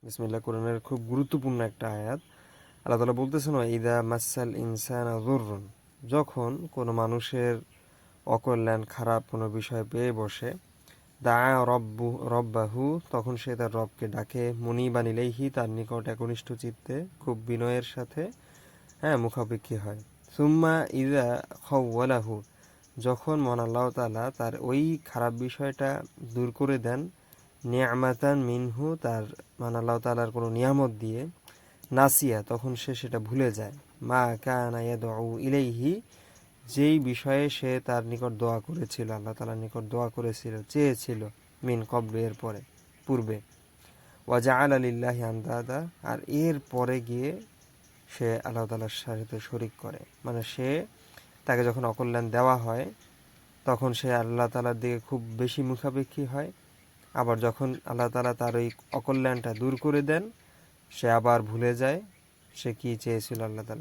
বিসমিল্লাহ কোরআনের খুব গুরুত্বপূর্ণ একটা আয়াত। আল্লাহ তাআলা বলতেছেন, ইদা মাসাল ইনসানা যুররুন, যখন কোনো মানুষের অকল্যাণ খারাপ কোনো বিষয় পেয়ে বসে, দাআ রব্বাহু, তখন সে তার রবকে ডাকে, মুনিবান ইলাইহি, তার নিকট একনিষ্ঠ চিত্তে, খুব বিনয়ের সাথে মুখাপেক্ষী হয়। সুম্মা ইদা খাওয়ালাহু, যখন মহান আল্লাহ তাআলা তার ওই খারাপ বিষয়টা দূর করে দেন, নিয়ামাতান মিনহু, তার মহান আল্লাহ তাআলার কোনো নিয়ামত দিয়ে, নাসিয়া, তখন সে সেটা ভুলে যায়, মা কানা ইয়াদউ ইলাইহি, যেই বিষয়ে সে তার নিকট দোয়া করেছিল, আল্লাহ তাআলার নিকট দোয়া করেছিল, চেয়েছিল, মিন কবল, এর পরে, পূর্বে, ওয়াজআলা লিল্লাহি আনদাদা, আর এর পরে গিয়ে সে আল্লাহ তাআলার সাথে শরিক করে। মানে সে, তাকে যখন অকল্যাণ দেওয়া হয় তখন সে আল্লাহ তাআলার দিকে খুব বেশি মুখাপেক্ষী হয়। আবার যখন আল্লাহ তাআলা তার ওই অকল্যাণটা দূর করে দেন, সে আবার ভুলে যায় সে কি চেয়েছিল আল্লাহ তাআলা।